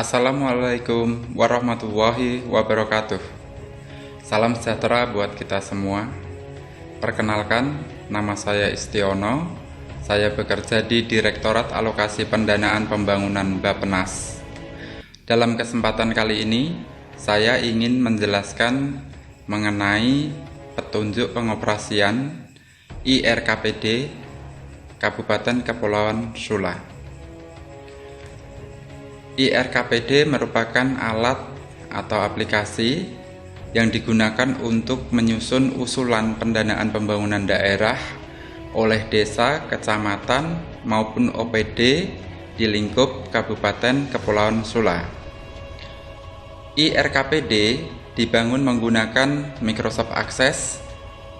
Assalamualaikum warahmatullahi wabarakatuh. Salam sejahtera buat kita semua. Perkenalkan, nama saya Istiono. Saya bekerja di Direktorat Alokasi Pendanaan Pembangunan Bappenas. Dalam kesempatan kali ini, saya ingin menjelaskan mengenai petunjuk pengoperasian IRKPD Kabupaten Kepulauan Sula. IRKPD merupakan alat atau aplikasi yang digunakan untuk menyusun usulan pendanaan pembangunan daerah oleh desa, kecamatan, maupun OPD di lingkup Kabupaten Kepulauan Sula. IRKPD dibangun menggunakan Microsoft Access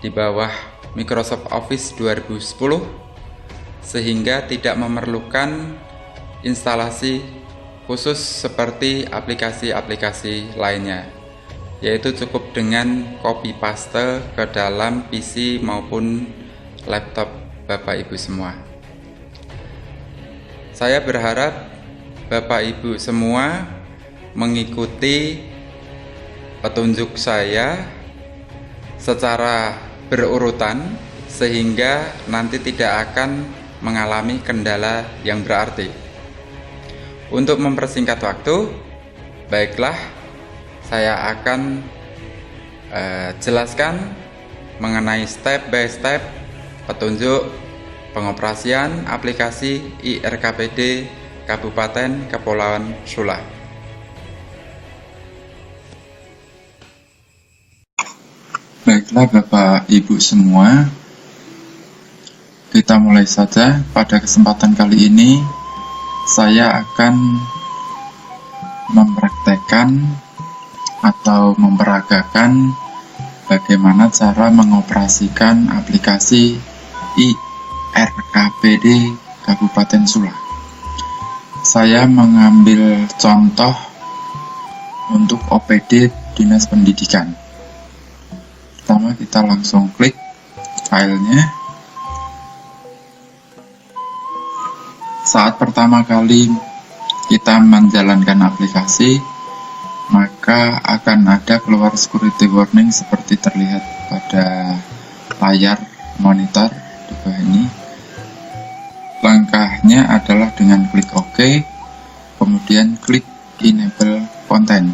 di bawah Microsoft Office 2010 sehingga tidak memerlukan instalasi khusus seperti aplikasi-aplikasi lainnya, yaitu cukup dengan copy paste ke dalam PC maupun laptop Bapak Ibu semua. Saya berharap Bapak Ibu semua mengikuti petunjuk saya secara berurutan sehingga nanti tidak akan mengalami kendala yang berarti. Untuk mempersingkat waktu, baiklah, saya akan jelaskan mengenai step by step petunjuk pengoperasian aplikasi IRKPD Kabupaten Kepulauan Sula. Baiklah Bapak Ibu semua, kita mulai saja. Pada kesempatan kali ini saya akan mempraktekkan atau memperagakan bagaimana cara mengoperasikan aplikasi IRKPD Kabupaten Sula. Saya mengambil contoh untuk OPD Dinas Pendidikan. Pertama kita langsung klik filenya. Saat pertama kali kita menjalankan aplikasi, maka akan ada keluar security warning seperti terlihat pada layar monitor di bawah ini. Langkahnya adalah dengan klik OK, kemudian klik enable content.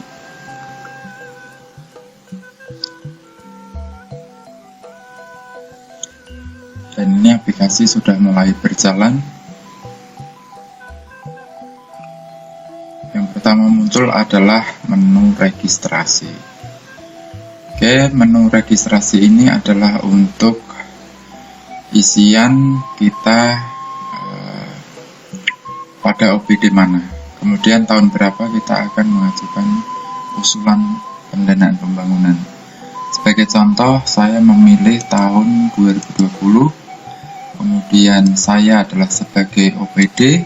Dan ini aplikasi sudah mulai berjalan. Yang pertama muncul adalah menu registrasi. Oke, menu registrasi ini adalah untuk isian kita pada OPD mana. Kemudian tahun berapa kita akan mengajukan usulan pendanaan pembangunan. Sebagai contoh, saya memilih tahun 2020. Kemudian saya adalah sebagai OPD.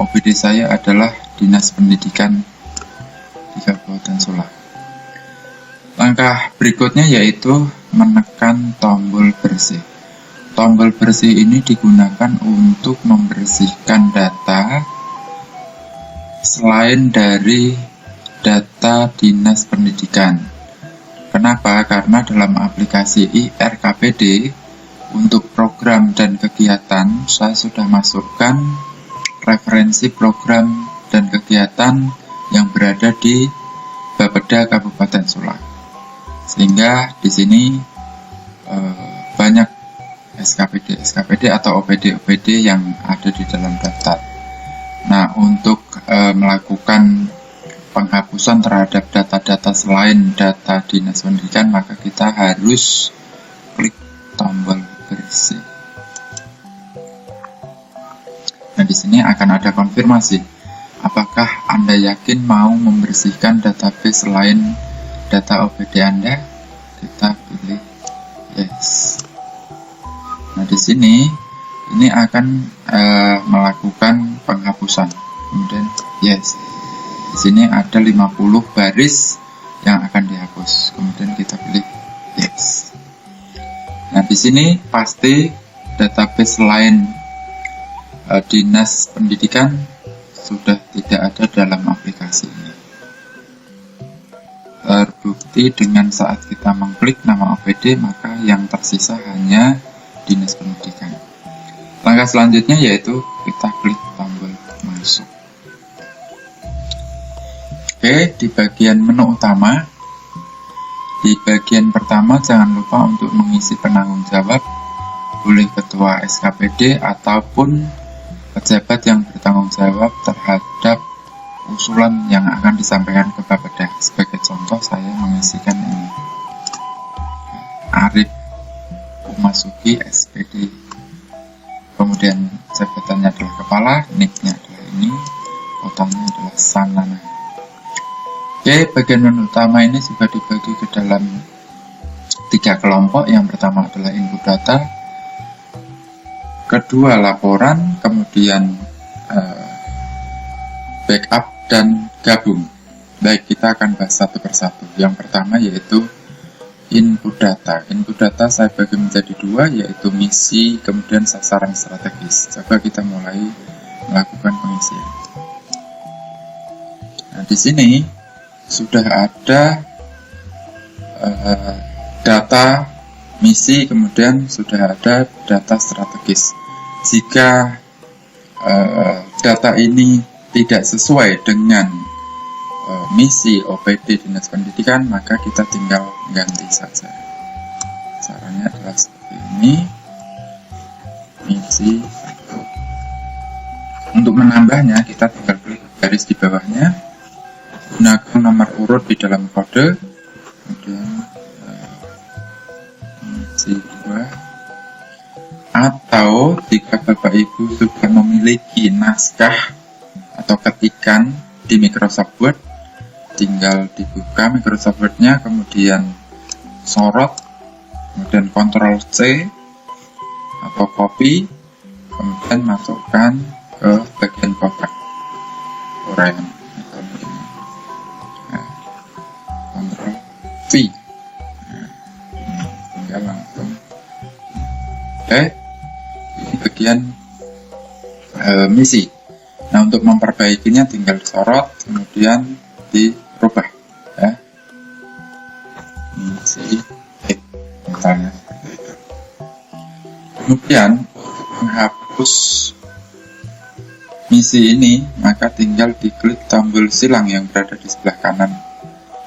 OPD saya adalah Dinas Pendidikan di Kabupaten Sula. Langkah berikutnya yaitu menekan tombol bersih. Tombol bersih ini digunakan untuk membersihkan data selain dari data Dinas Pendidikan. Kenapa? Karena dalam aplikasi IRKPD untuk program dan kegiatan saya sudah masukkan referensi program dan kegiatan yang berada di Bapeda Kabupaten Sula, sehingga di sini banyak SKPD atau OPD yang ada di dalam daftar. Nah, untuk melakukan penghapusan terhadap data-data selain data Dinas Pendidikan, maka kita harus klik tombol bersih. Nah, di sini akan ada konfirmasi. Apakah Anda yakin mau membersihkan database selain data OPD Anda? Kita pilih yes. Nah, di sini ini akan melakukan penghapusan. Kemudian yes. Di sini ada 50 baris yang akan dihapus. Kemudian kita pilih yes. Nah, di sini pasti database selain Dinas Pendidikan sudah tidak ada dalam aplikasi. informasi ini. Terbukti dengan saat kita mengklik nama OPD, maka yang tersisa hanya Dinas Pendidikan. Langkah selanjutnya yaitu kita klik tombol masuk. Oke, di bagian menu utama, di bagian pertama jangan lupa untuk mengisi penanggung jawab, boleh ketua SKPD ataupun pejabat yang bertanggung jawab terhadap usulan yang akan disampaikan ke Bapeda. Sebagai contoh, saya mengisikan ini, Arif Umasuki SPD, kemudian jabatannya adalah kepala, nicknya adalah ini, fotonya adalah Sanana. Oke, bagian menu utama ini juga dibagi ke dalam 3 kelompok. Yang pertama adalah input data, kedua laporan, kemudian backup dan gabung. Baik, kita akan bahas satu persatu. Yang pertama yaitu input data. Input data saya bagi menjadi 2, yaitu misi, kemudian sasaran strategis. Coba kita mulai melakukan pengisian. Nah, di sini sudah ada data misi, kemudian sudah ada data strategis. Jika data ini tidak sesuai dengan misi OPD Dinas Pendidikan, maka kita tinggal ganti saja. Caranya adalah seperti ini. Misi. Untuk menambahnya, kita tinggal klik garis di bawahnya, gunakan nomor urut di dalam kode, kemudian misi 2. Atau jika Bapak Ibu sudah memiliki naskah atau ketikan di Microsoft Word, tinggal dibuka Microsoft Word-nya, kemudian sorot, kemudian Ctrl C atau copy, kemudian masukkan ke bagian kotak uraian. Ctrl V. Tinggal langsung. Oke, ini bagian misi. Nah, untuk memperbaikinya tinggal sorot, kemudian dirubah, ya. Misi, misalnya seperti itu. Kemudian menghapus misi ini, maka tinggal diklik tombol silang yang berada di sebelah kanan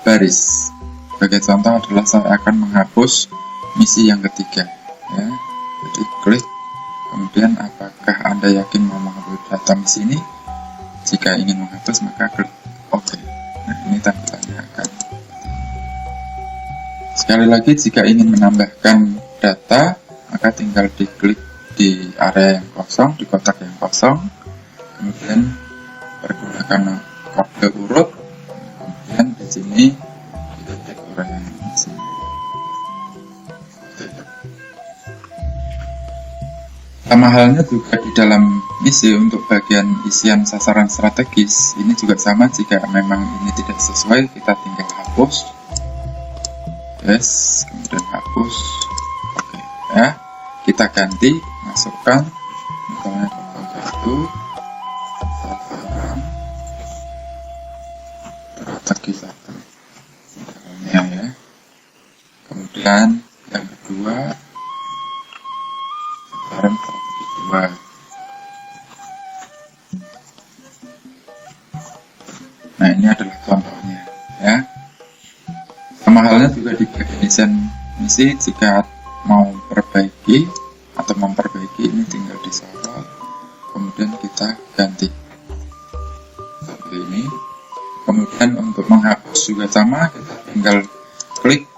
baris. Sebagai contoh adalah saya akan menghapus misi yang ketiga, ya. Jadi klik, kemudian apakah Anda yakin mau menghapus data misi ini? Jika ingin menghapus, maka klik OK. Nah, ini tampilannya akan seperti ini. Sekali lagi, jika ingin menambahkan data, maka tinggal diklik di area yang kosong, di kotak yang kosong, kemudian pergunakan kode urut, kemudian di sini diketik uraian misi. Sama halnya juga di dalam misi untuk bagian isian sasaran strategis, ini juga sama. Jika memang ini tidak sesuai, kita tinggal hapus, yes, kemudian hapus, oke, ya. Kita ganti, masukkan misalnya itu sasaran strategi 1 misalnya, ya. Kemudian yang kedua sasaran strategi 2. Nah, ini adalah contohnya, ya. Sama halnya juga di bagian desain misi, jika mau perbaiki atau memperbaiki, ini tinggal disorot, kemudian kita ganti seperti ini. Kemudian untuk menghapus juga sama, kita tinggal klik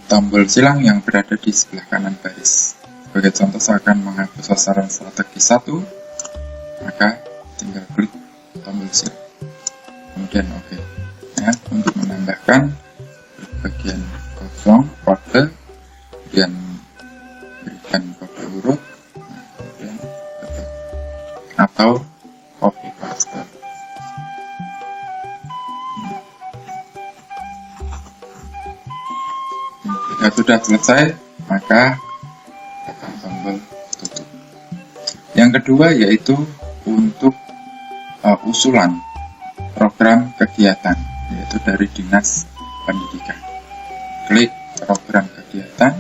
tombol silang yang berada di sebelah kanan baris. Sebagai contoh, saya akan menghapus sasaran strategi 1, maka tinggal klik tombol silang, kemudian OK, ya. Untuk menambahkan bagian kosong kode, kemudian berikan kode urut, kemudian ketik, atau copy paste. Jika sudah selesai, maka tekan tombol tutup. Yang kedua yaitu untuk usulan program kegiatan, yaitu dari Dinas Pendidikan. Klik program kegiatan.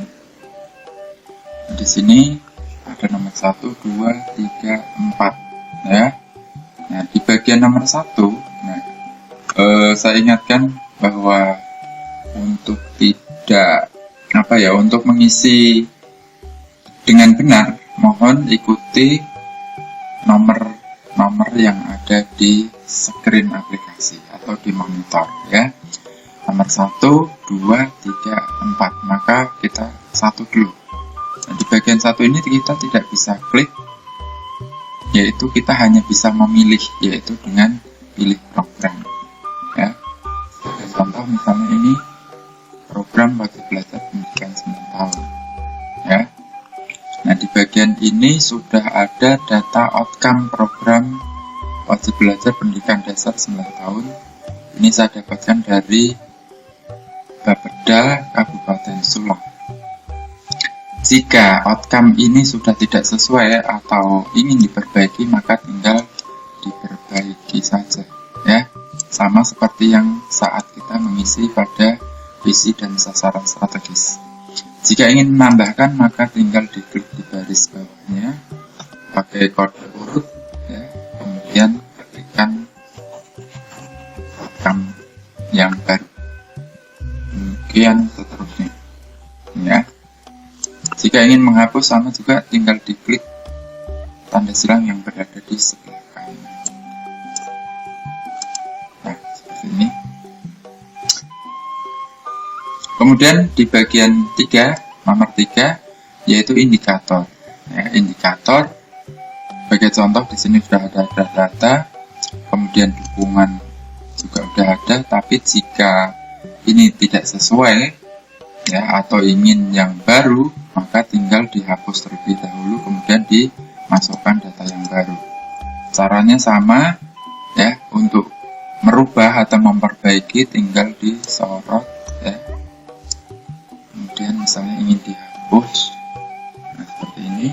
Di sini ada nomor 1, 2, 3, 4 ya. Nah, di bagian nomor 1, saya ingatkan bahwa untuk untuk mengisi dengan benar, mohon ikuti nomor yang ada di screen aplikasi atau di monitor ya. Nomor 1, 2, 3, 4. Maka kita satu dulu. Nah, di bagian 1 ini kita tidak bisa klik, yaitu kita hanya bisa memilih, yaitu dengan pilih program ya. Sebagai contoh misalnya ini program wajib belajar pendidikan 9 tahun ya. Nah, di bagian ini sudah ada data outcome program wajib belajar pendidikan dasar 9 tahun. Ini saya dapatkan dari Bapeda Kabupaten Sula. Jika outcome ini sudah tidak sesuai atau ingin diperbaiki, maka tinggal diperbaiki saja ya. Sama seperti yang saat kita mengisi pada visi dan sasaran strategis. Jika ingin menambahkan, maka tinggal diklik di baris bawahnya pakai kode urut ya, kemudian ketikkan outcome yang baru, kemudian seterusnya ya. Jika ingin menghapus, sama juga tinggal diklik tanda silang yang berada di sebelah kanan. Nah, seperti ini. Kemudian di bagian 3, nomor 3, yaitu indikator. Ya, indikator, sebagai contoh di sini sudah ada data, kemudian dukungan juga sudah ada, tapi jika ini tidak sesuai ya atau ingin yang baru, maka tinggal dihapus terlebih dahulu, kemudian dimasukkan data yang baru. Caranya sama ya, untuk merubah atau memperbaiki tinggal disorot ya. Kemudian misalnya ingin dihapus, nah seperti ini.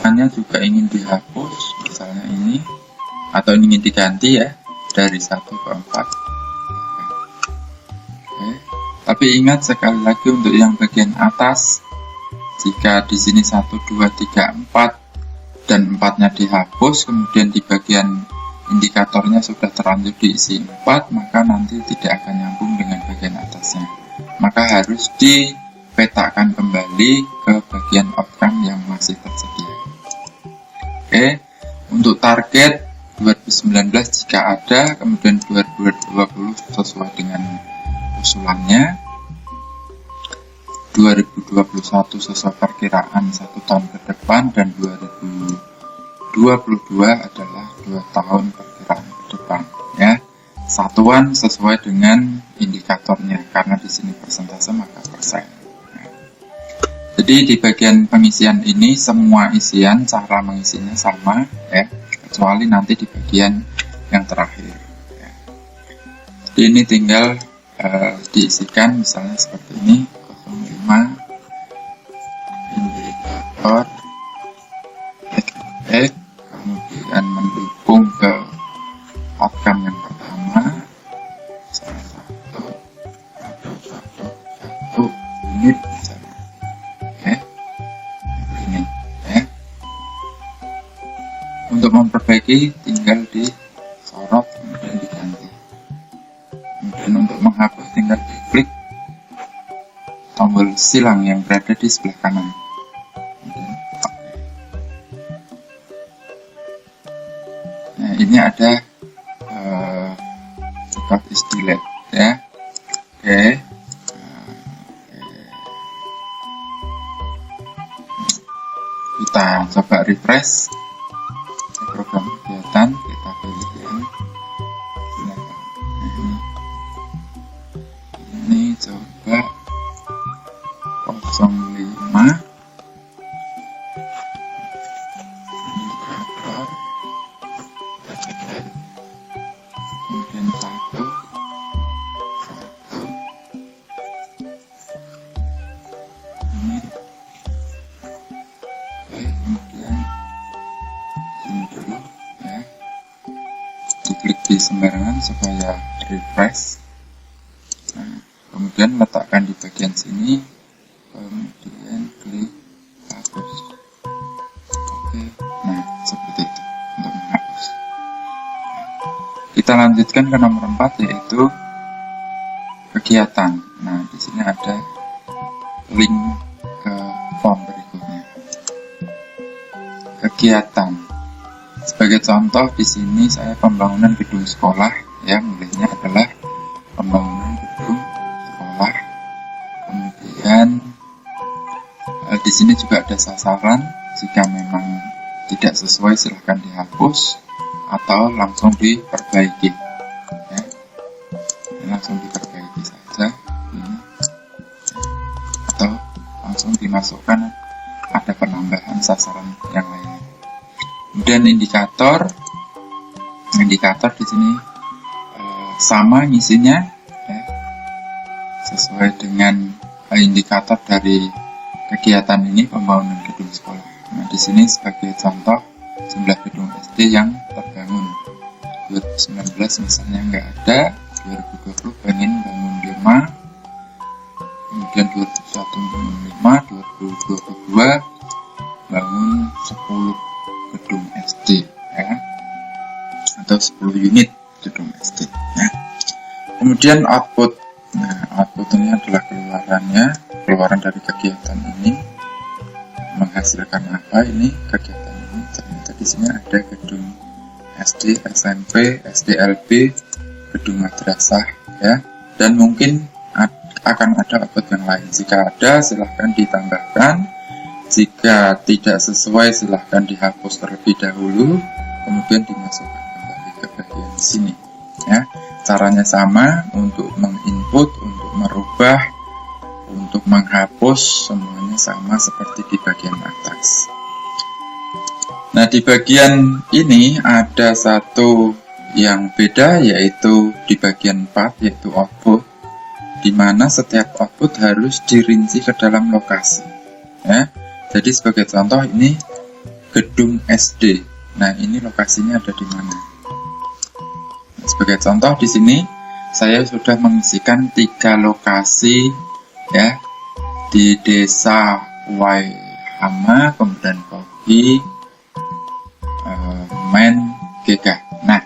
Hanya juga ingin dihapus, misalnya ini, atau ingin diganti ya dari 1 ke 4. Oke. Tapi ingat sekali lagi untuk yang bagian atas, jika di sini 1, 2, 3, 4 dan 4-nya dihapus, kemudian di bagian indikatornya sudah terlanjur diisi 4, maka nanti tidak akan nyambung dengan bagian atasnya. Maka harus dipetakan kembali ke bagian outcome yang masih tersedia. Oke, untuk target 2019 jika ada, kemudian 2020 sesuai dengan usulannya, 2021 sesuai perkiraan 1 tahun ke depan, dan 2022 adalah 2 tahun perkiraan ke depan ya. Satuan sesuai dengan indikatornya, karena di sini persentase maka persen. Jadi di bagian pengisian ini semua isian cara mengisinya sama ya, kecuali nanti di bagian yang terakhir ya. Jadi ini tinggal diisikan misalnya seperti ini, 05 indikator X, kemudian mendukung ke outcome yang pertama, salah satu unit misalnya. Oke, ini ya. Untuk memperbaiki tinggal disorot kemudian diganti. Kemudian untuk menghapus tinggal diklik tombol silang yang berada di sebelah kanan. Nah, ini ada record is delete ya. Oke. Kita coba refresh program kegiatan, kita pilih yang ini coba 05 indikator, kemudian 1 ini, oke, kemudian di sembarangan supaya refresh. Nah, kemudian letakkan di bagian sini, kemudian klik hapus. Oke, nah seperti itu untuk menghapus. Kita lanjutkan ke nomor 4, yaitu kegiatan. Nah, di sini ada link ke form berikutnya. Kegiatan. Sebagai contoh di sini saya pembangunan gedung sekolah, ya, mulainya adalah pembangunan gedung sekolah. Kemudian di sini juga ada sasaran. Jika memang tidak sesuai silahkan dihapus atau langsung diperbaiki. Ya. Langsung diperbaiki saja ini. Atau langsung dimasukkan ada penambahan sasaran yang lainnya. Kemudian indikator di sini sama ngisinya, ya, sesuai dengan indikator dari kegiatan ini, pembangunan gedung sekolah. Nah, di sini sebagai contoh jumlah gedung SD yang terbangun. 2019 misalnya nggak ada, 2020 pengen bangun 5, kemudian 2021 bangun 5, 2022 bangun 10 gedung SD, ya, atau 10 unit gedung SD, ya. Kemudian output. Nah, output ini adalah keluaran dari kegiatan ini. Menghasilkan apa ini kegiatan ini? Ternyata di sini ada gedung SD, SMP, SDLB, gedung madrasah, ya, dan mungkin akan ada output yang lain. Jika ada, silahkan ditambahkan. Jika tidak sesuai, silahkan dihapus terlebih dahulu, kemudian dimasukkan kembali ke bagian sini. Ya, caranya sama untuk menginput, untuk merubah, untuk menghapus, semuanya sama seperti di bagian atas. Nah, di bagian ini ada satu yang beda, yaitu di bagian 4, yaitu output, di mana setiap output harus dirinci ke dalam lokasi. Ya. Jadi sebagai contoh ini gedung SD. Nah, ini lokasinya ada di mana? Nah, sebagai contoh di sini saya sudah mengisikan 3 lokasi, ya, di desa Waihama, kemudian Kogi, Men, Gegah. Nah,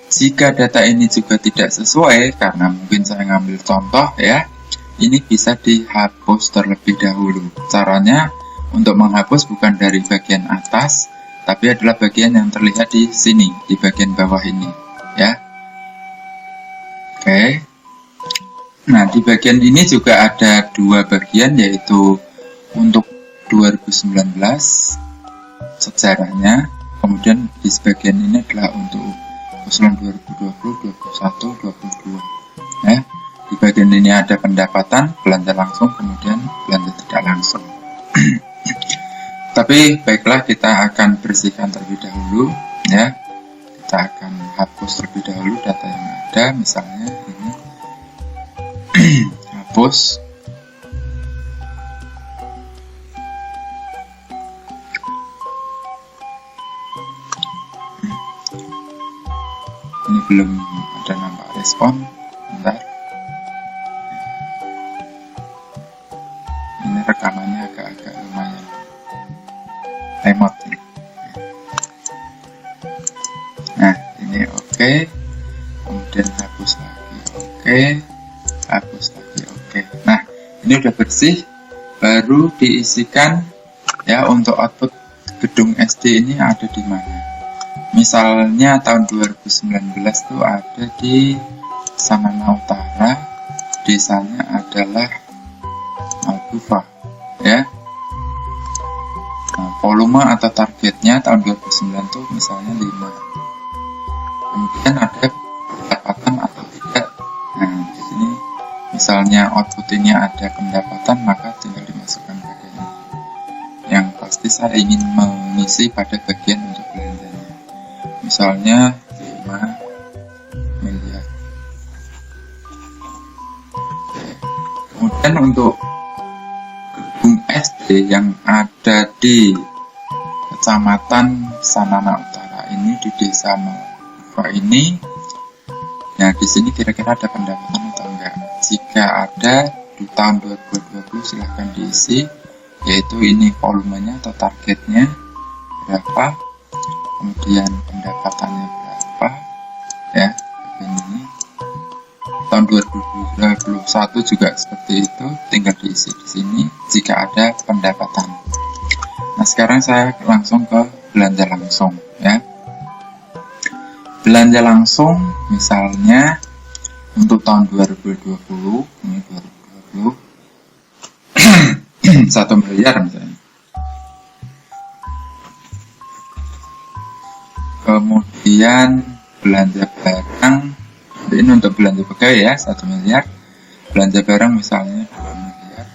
jika data ini juga tidak sesuai, karena mungkin saya ngambil contoh, ya, ini bisa dihapus terlebih dahulu. Caranya untuk menghapus bukan dari bagian atas, tapi adalah bagian yang terlihat di sini, di bagian bawah ini, ya. Oke. Nah, di bagian ini juga ada 2 bagian, yaitu untuk 2019 sejarahnya, kemudian di sebagian ini adalah untuk usulan 2020, 21, 22. Ya. Di bagian ini ada pendapatan, belanja langsung, kemudian belanja tidak langsung. Tapi baiklah, kita akan bersihkan terlebih dahulu, ya. Kita akan hapus terlebih dahulu data yang ada, misalnya ini. Hapus. Ini belum ada nampak respon. Bentar. Ini rekamannya agak-agak lumayan remote ini. Nah, ini oke. Kemudian hapus lagi, oke. Hapus lagi, oke. Nah, ini udah bersih. Baru diisikan, ya, untuk output gedung SD ini ada di mana. Misalnya tahun 2019 itu ada di Samana Utara, desanya adalah Malbufa, ya. Nah, volume atau targetnya tahun 2009 itu misalnya 5. Kemudian ada pendapatan atau tidak. Nah, di sini misalnya output ini ada pendapatan, maka tinggal dimasukkan bagian ini. Yang pasti saya ingin mengisi pada bagian untuk belanjanya. Misalnya 5 miliar. Kemudian untuk gedung SD yang ada di Kecamatan Samana Utara ini, di Desa Malbufa ini, Nah, di sini kira-kira ada pendapatan atau enggak? Jika ada di tahun 2020 silahkan diisi, yaitu ini volumenya atau targetnya berapa, kemudian pendapatannya berapa, ya. Ini tahun 2021 juga seperti itu, tinggal diisi di sini jika ada pendapatan. Nah, sekarang saya langsung ke belanja langsung, ya. Belanja langsung misalnya untuk tahun 2020, ini 2020 1 miliar misalnya. Kemudian belanja barang, ini untuk belanja pegawai ya, 1 miliar. Belanja barang misalnya 2 miliar.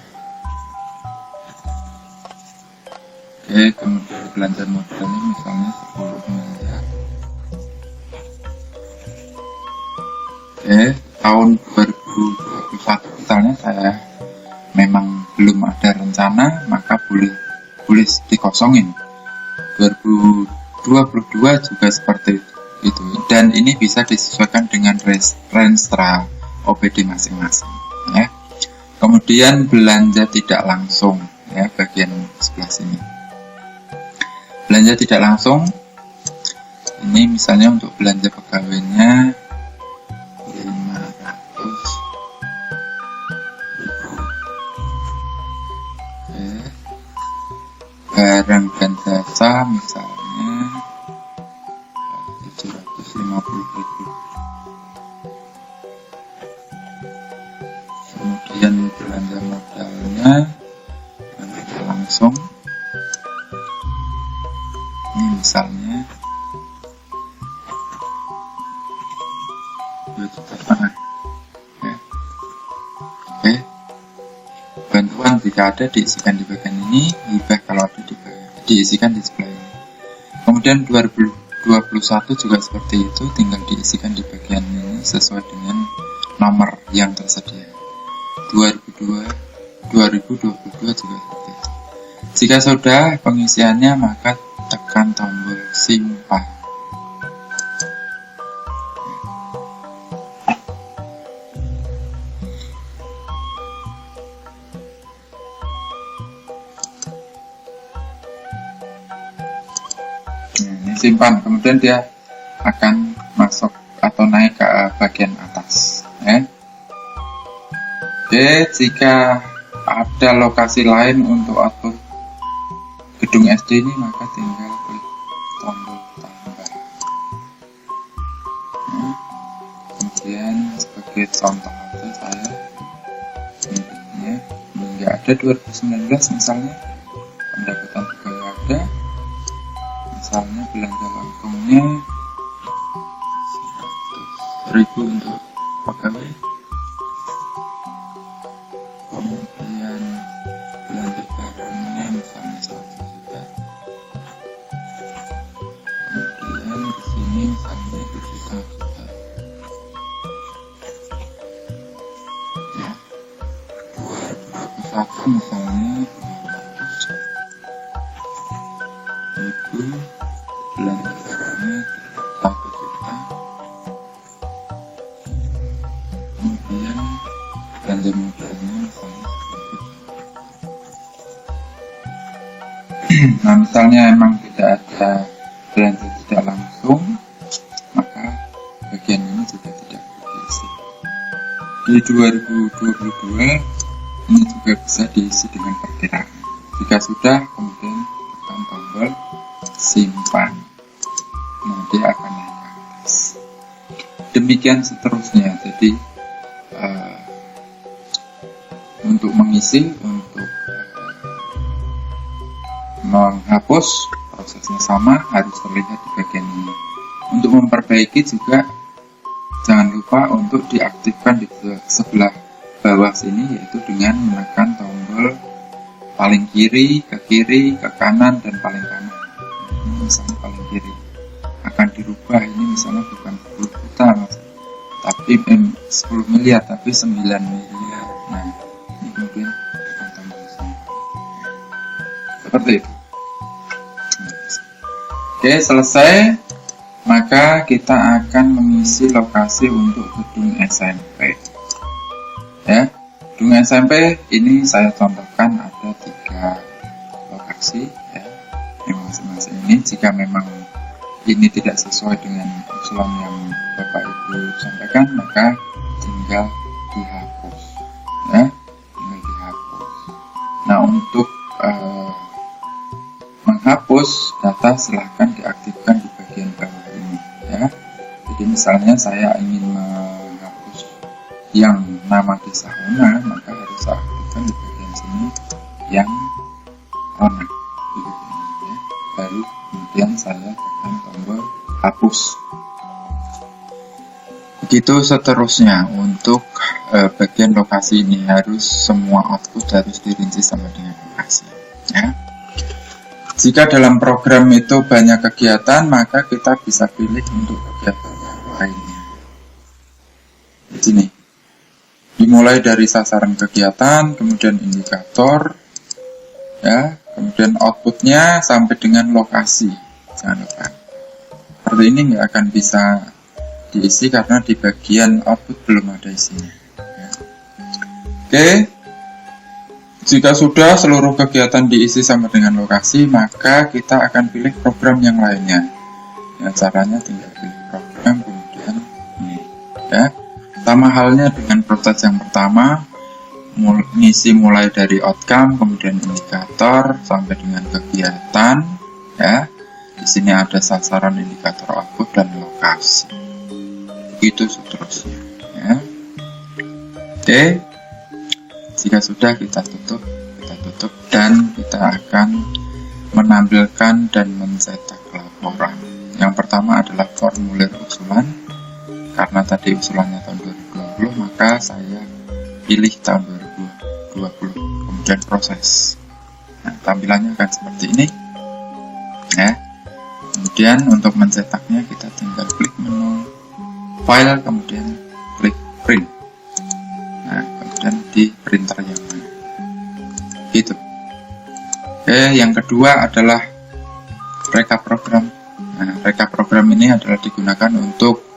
Oke, kemudian belanja modal ini misalnya 10 miliar. Oke, tahun 2021 misalnya saya memang belum ada rencana, maka boleh dikosongin. 2022 juga seperti itu, dan ini bisa disesuaikan dengan renstra OPD masing-masing, ya. Kemudian belanja tidak langsung, ya, bagian sebelah sini. Belanja tidak langsung ini misalnya untuk belanja pegawainya 500. Barang dan jasa misalnya 750.000. Kemudian belanja modalnya belanja langsung ini misalnya 2,5 juta. Oke. Bantuan jika ada diisikan di bagian ini, hibah kalau ada diisikan di sebelah ini. Kemudian 2021 juga seperti itu, tinggal diisikan di bagian ini sesuai dengan nomor yang tersedia. 2022 juga seperti itu. Jika sudah pengisiannya, maka tekan tombol simpan. Simpan, kemudian dia akan masuk atau naik ke bagian atas, ya. Oke, jika ada lokasi lain untuk output gedung SD ini, maka tinggal klik tombol tambah, ya. Kemudian sebagai contoh aja saya ini nggak ada 2019 misalnya, pendapatan pegawai ada, misalnya belanja langsungnya 100.000 untuk pegawai. Kemudian belanja barangnya misalnya 1 juta. Kemudian di sini misalnya 7 juta. Ya. 2021 misalnya 200.000. Belanja barangnya 1 juta. Kemudian belanja modalnya misalnya 10 juta. Nah, misalnya emang tidak ada belanja tidak langsung, maka bagian ini juga tidak diisi. Di 2022 ini juga bisa diisi dengan perkiraan. Jika sudah, kemudian tekan tombol simpan. Nah, dia akan naik ke atas. Demikian seterusnya. Jadi untuk mengisi, untuk menghapus, prosesnya sama, harus terlihat di bagian ini. Untuk memperbaiki juga jangan lupa untuk diaktifkan di sebelah bawah sini, yaitu dengan menekan tombol paling kiri, ke kanan, dan paling kanan. Ini misalnya paling kiri akan dirubah, ini misalnya bukan 10 juta mas, tapi 10 miliar, tapi 9 miliar. Nah, ini kemudian tekan tombol sini. Seperti itu. Oke, selesai. maka kita akan mengisi lokasi untuk gedung SMP. Ya, gedung SMP ini saya contohkan ada 3 lokasi ya. Yang masing-masing ini jika memang ini tidak sesuai dengan usulan yang Bapak Ibu sampaikan, maka tinggal dihapus ya, tinggal dihapus. Nah, untuk menghapus data silahkan diaktifkan di bagian bawah ini ya. Jadi misalnya saya ingin menghapus yang nama desa Ona, maka harus saya aktifkan di bagian sini yang Ona ya. Baru kemudian saya tekan tombol hapus. Begitu seterusnya untuk bagian lokasi ini, harus semua output harus dirinci sama dengan lokasi ya. Jika dalam program itu banyak kegiatan, maka kita bisa pilih untuk kegiatan yang lainnya. Di sini dimulai dari sasaran kegiatan, kemudian indikator ya, kemudian outputnya sampai dengan lokasi. Jangan lupa, seperti ini nggak akan bisa diisi karena di bagian output belum ada isinya ya. Oke, jika sudah seluruh kegiatan diisi sama dengan lokasi, maka kita akan pilih program yang lainnya ya. Caranya tinggal pilih program, kemudian ini ya. Sama halnya dengan proses yang pertama, ngisi mulai dari outcome, kemudian indikator sampai dengan kegiatan ya. Di sini ada sasaran, indikator, output, dan lokasi. Begitu seterusnya ya. Oke, jika sudah kita tutup dan kita akan menampilkan dan mencetak laporan. Yang pertama adalah formulir usulan. Karena tadi usulannya tahun 2020, maka saya pilih tahun 2020, kemudian proses. Nah, tampilannya akan seperti ini ya. Kemudian untuk mencetaknya kita tinggal klik menu file, kemudian klik print. Nah, kemudian di printer yang mana gitu. Oke, yang kedua adalah rekap program. Nah, rekap program ini adalah digunakan untuk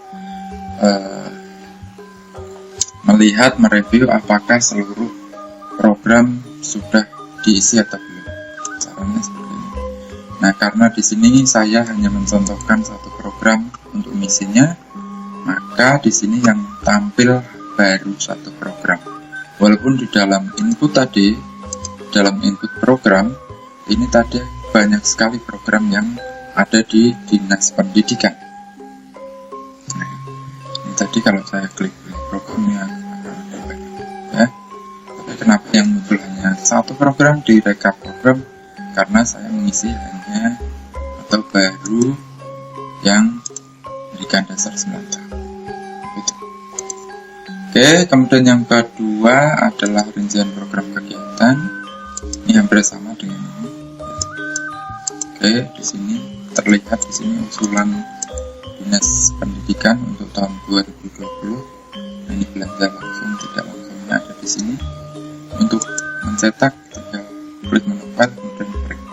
melihat, mereview apakah seluruh program sudah diisi atau belum. Caranya seperti ini. Nah, karena di sini saya hanya mencontohkan satu program untuk misinya, maka di sini yang tampil baru satu program. Walaupun di dalam input tadi, dalam input program ini tadi banyak sekali program yang ada di Dinas Pendidikan. Nah, ini tadi kalau saya klik programnya akan ada banyak ya. Tapi kenapa yang muncul hanya satu program di rekap program? Karena saya mengisi hanya atau baru yang pendidikan dasar 9 tahun. Gitu. Oke, kemudian yang kedua adalah rincian program kegiatan. Ini hampir sama dengan ini. Oke, di sini terlihat di sini usulan Dinas Pendidikan untuk tahun 2020. Nah, ini belanja langsung, tidak langsungnya ada di sini. Untuk mencetak tinggal klik menu file, kemudian print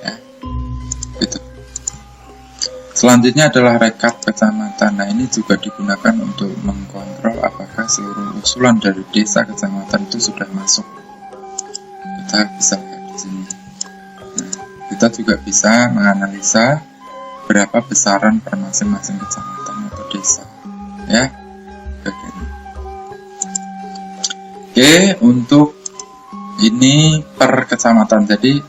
ya, gitu. Selanjutnya adalah rekap kecamatan. Nah, ini juga digunakan untuk mengkontrol apakah seluruh usulan dari desa kecamatan itu sudah masuk. Kita bisa lihat di sini. Nah, kita juga bisa menganalisa berapa besaran per masing-masing kecamatan atau desa ya. Oke, untuk ini per kecamatan. Jadi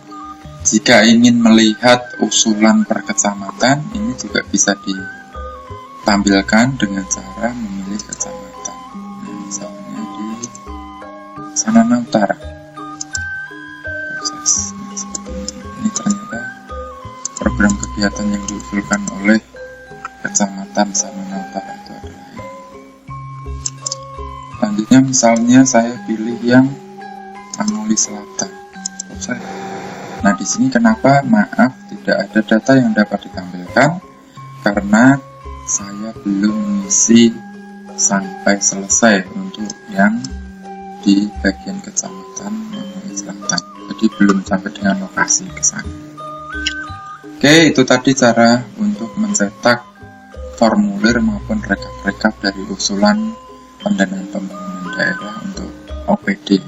jika ingin melihat usulan per kecamatan, ini juga bisa ditampilkan dengan cara memilih kecamatan. Nah, misalnya di Sanana Utara. Proses seperti ini. Ini ternyata program kegiatan yang diusulkan oleh kecamatan Sanana Utara itu adalah ini. Selanjutnya misalnya saya pilih yang Angoli Selatan. Proses. Nah, di sini kenapa maaf tidak ada data yang dapat ditampilkan? Karena saya belum mengisi sampai selesai untuk yang di bagian kecamatan Angoli Selatan. Jadi belum sampai dengan lokasi ke sana. Oke, itu tadi cara untuk mencetak formulir maupun rekap-rekap dari usulan pendanaan pembangunan daerah untuk OPD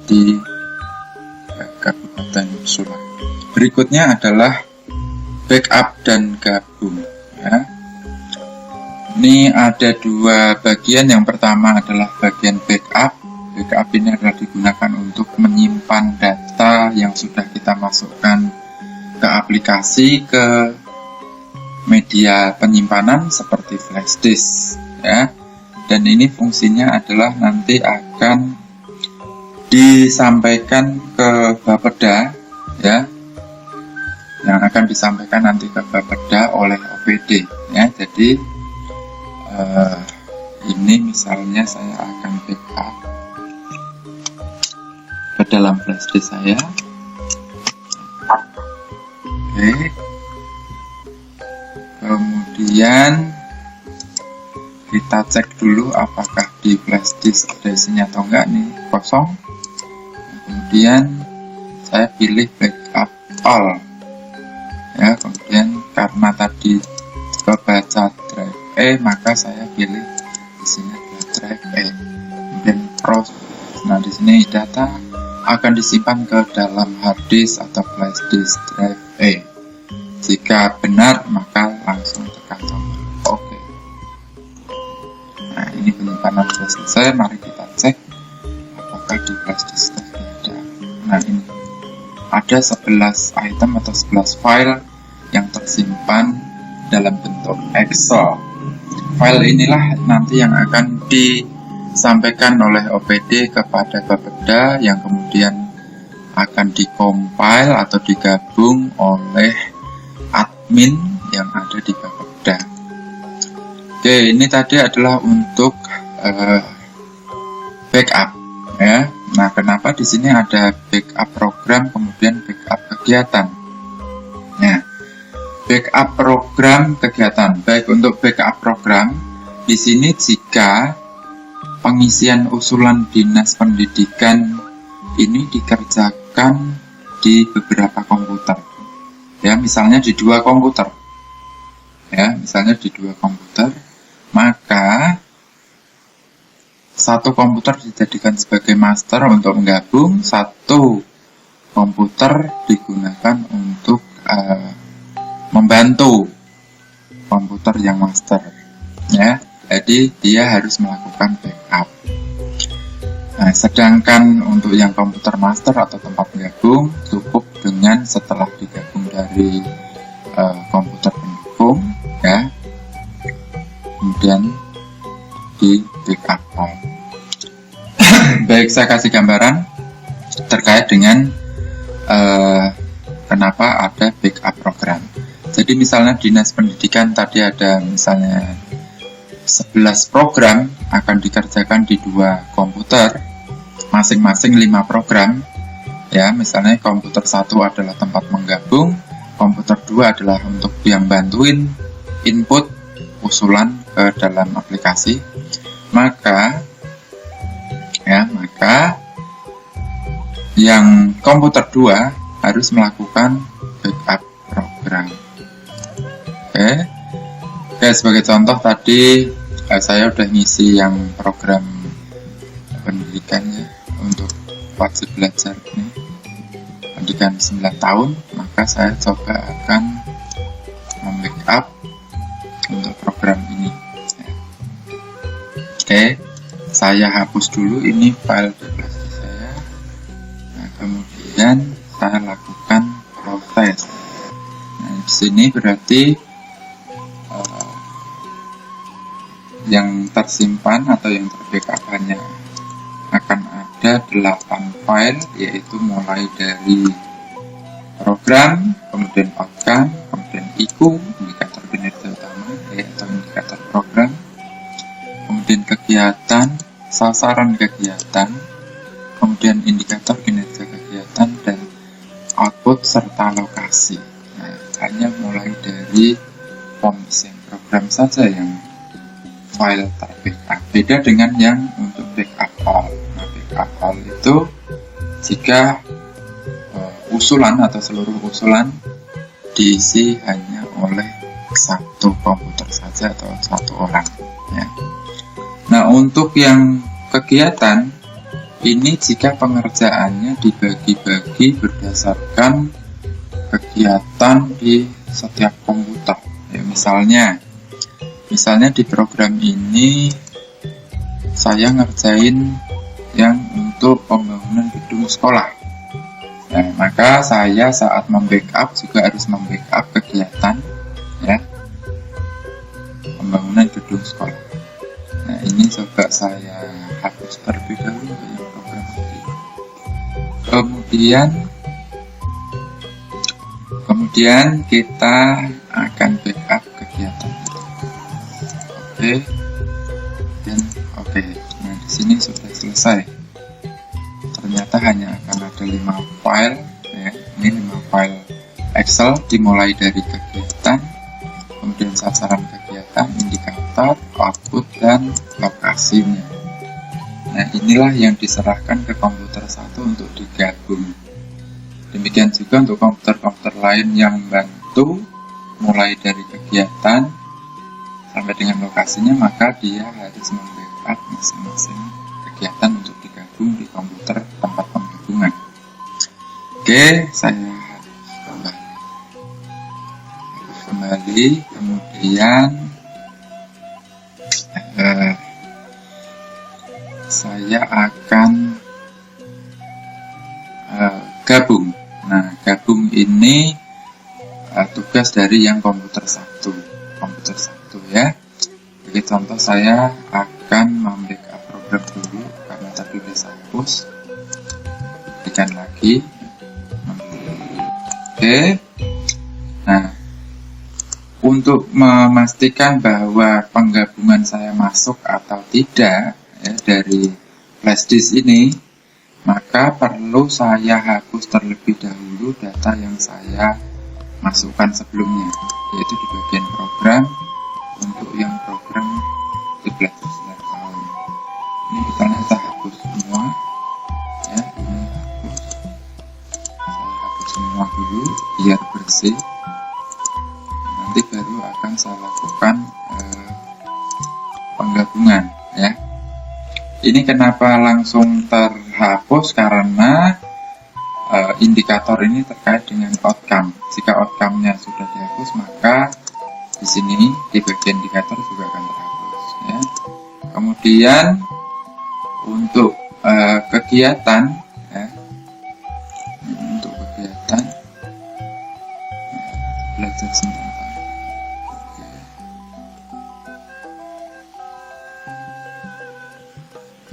di Kabupaten Sula. Berikutnya adalah backup dan gabung, ya. Ini ada dua bagian. Yang pertama adalah bagian backup. Backup ini adalah digunakan untuk menyimpan data yang sudah kita masukkan ke aplikasi, ke media penyimpanan seperti flash disk, ya. Dan ini fungsinya adalah nanti akan disampaikan ke Bapeda, ya, yang akan disampaikan nanti ke Bapeda oleh OPD, ya. Jadi ini misalnya saya akan backup ke dalam flash disk saya. Oke. Kemudian kita cek dulu apakah di flash disk ada isinya atau enggak. Nih kosong. Kemudian saya pilih backup all, ya. Kemudian karena tadi kebaca drive E, maka saya pilih di sini adalah drive E. Kemudian proses. Nah, di sini data akan disimpan ke dalam hard disk atau flash disk drive E. Jika benar, maka langsung tekan tombol OK. Nah, ini penyimpanan sudah selesai. Mari kita cek apakah di flash disk tadi ada. Nah, ini ada 11 item atau 11 file yang tersimpan dalam bentuk Excel. File inilah nanti yang akan disampaikan oleh OPD kepada Bapeda, yang kemudian akan dikompil atau digabung oleh admin yang ada di Bapeda. Oke, ini tadi adalah untuk backup, ya. Nah, kenapa di sini ada backup program kemudian backup kegiatan? Nah, backup program kegiatan. Baik, untuk backup program di sini jika pengisian usulan dinas pendidikan ini dikerjakan di beberapa komputer, ya, misalnya di 2 komputer, ya, misalnya di 2 komputer, maka satu komputer dijadikan sebagai master untuk menggabung, satu komputer digunakan untuk membantu komputer yang master, ya. Jadi dia harus melakukan backup. Nah, sedangkan untuk yang komputer master atau tempat menggabung cukup dengan setelah digabung dari komputer pendukung, ya, kemudian di backup. Baik, saya kasih gambaran terkait dengan kenapa ada backup program. Jadi misalnya dinas pendidikan tadi ada misalnya 11 program akan dikerjakan di 2 komputer, masing-masing 5 program, ya. Misalnya komputer 1 adalah tempat menggabung, komputer 2 adalah untuk yang bantuin input usulan ke dalam aplikasi. Maka yang komputer 2 harus melakukan backup program. Oke, sebagai contoh tadi saya udah ngisi yang program pendidikannya untuk wajib belajar ini, pendidikan 9 tahun, maka saya coba akan membackup untuk program ini. Oke, saya hapus dulu ini file privasi saya. Nah, kemudian saya lakukan proses. Nah, di sini berarti yang tersimpan atau yang terbackup hanya akan ada 8 file, yaitu mulai dari program, kemudian outcome, kemudian IKU, indikator kinerja utama, atau indikator program, kemudian kegiatan, sasaran kegiatan, kemudian indikator kinerja kegiatan, dan output serta lokasi. Nah, hanya mulai dari pengisian program saja yang file terbackup. Beda dengan yang untuk backup all. Nah, backup all itu jika usulan atau seluruh usulan diisi hanya oleh satu komputer saja atau satu orang ya. Nah, untuk yang kegiatan ini jika pengerjaannya dibagi-bagi berdasarkan kegiatan di setiap komputer ya, misalnya di program ini saya ngerjain yang untuk pembangunan gedung sekolah. Nah, maka saya saat membackup juga harus membackup kegiatan ya, pembangunan gedung sekolah. Nah, ini coba saya hapus terlebih dahulu yang program ini. Kemudian kita akan backup kegiatan itu. Oke. Dan oke. Nah, di sini sudah selesai. Ternyata hanya akan ada 5 file ya. Ini 5 file Excel dimulai dari kegiatan, kemudian sasaran kegiatan, indikator, output, dan lokasinya. Nah, inilah yang diserahkan ke komputer satu untuk digabung. Demikian juga untuk komputer-komputer lain yang bantu mulai dari kegiatan sampai dengan lokasinya, maka dia harus membackup masing-masing kegiatan untuk digabung di komputer tempat penggabungan. Oke, saya kembali, kemudian saya akan gabung. Nah, gabung ini tugas dari yang komputer satu ya. Jadi contoh, saya akan membackup program dulu karena tadi udah saya hapus. Berikan lagi. Oke. Nah, untuk memastikan bahwa penggabungan saya masuk atau tidak ya, dari flash disk ini, maka perlu saya hapus terlebih dahulu data yang saya masukkan sebelumnya, yaitu di bagian program. Untuk yang program di flash disk tahun ini misalnya kita hapus semua ya, ini hapus, saya hapus semua dulu biar bersih. Nanti baru akan saya lakukan penggabungan ya. Ini kenapa langsung terhapus, karena indikator ini terkait dengan outcome. Jika outcome-nya sudah dihapus, maka di sini di bagian indikator juga akan terhapus ya. Kemudian untuk kegiatan ya, untuk kegiatan belajar sebentar. Oke.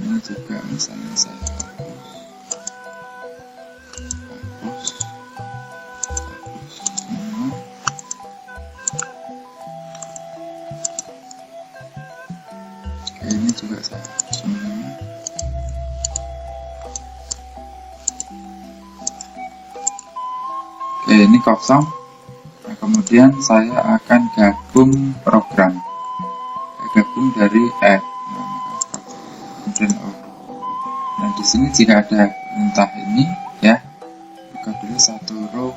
Ini juga misalnya saya hapus semua. Oke, ini juga saya hapus semua. Oke, ini kosong. Nah, kemudian saya akan gabung program. Gabung dari add. Kemudian nah, di sini jika ada perintah ini ya, buka dulu satu row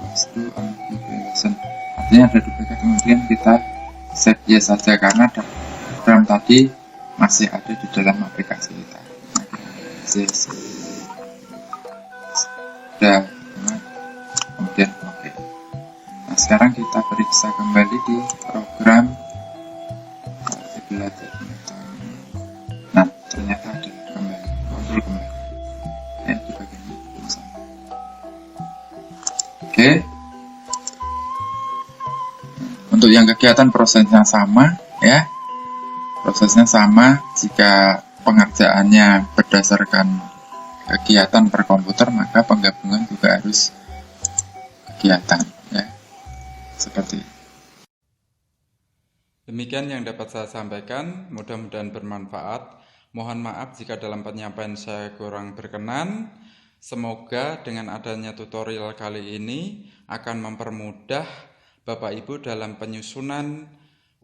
wastu configuration. Artinya ada duplikat, kemudian kita set yes saja karena program tadi masih ada di dalam aplikasi kita. Yes. Sudah, kemudian oke. Nah, sekarang kita periksa kembali di program belajar. Nah, ternyata ada kembali, kontrol kembali ya, di bagian ini sama. Oke. Untuk yang kegiatan prosesnya sama ya, prosesnya sama. Jika pengerjaannya berdasarkan kegiatan per komputer, maka penggabungan juga harus kegiatan ya, seperti itu. Demikian yang dapat saya sampaikan, mudah-mudahan bermanfaat. Mohon maaf jika dalam penyampaian saya kurang berkenan. Semoga dengan adanya tutorial kali ini akan mempermudah Bapak Ibu dalam penyusunan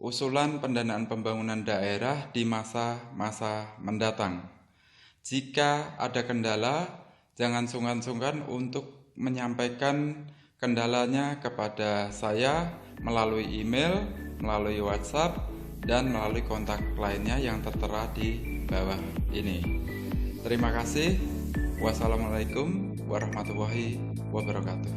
usulan pendanaan pembangunan daerah di masa-masa mendatang. Jika ada kendala, jangan sungkan-sungkan untuk menyampaikan kendalanya kepada saya melalui email, melalui WhatsApp, dan melalui kontak lainnya yang tertera di bawah ini. Terima kasih. Wassalamualaikum warahmatullahi wabarakatuh.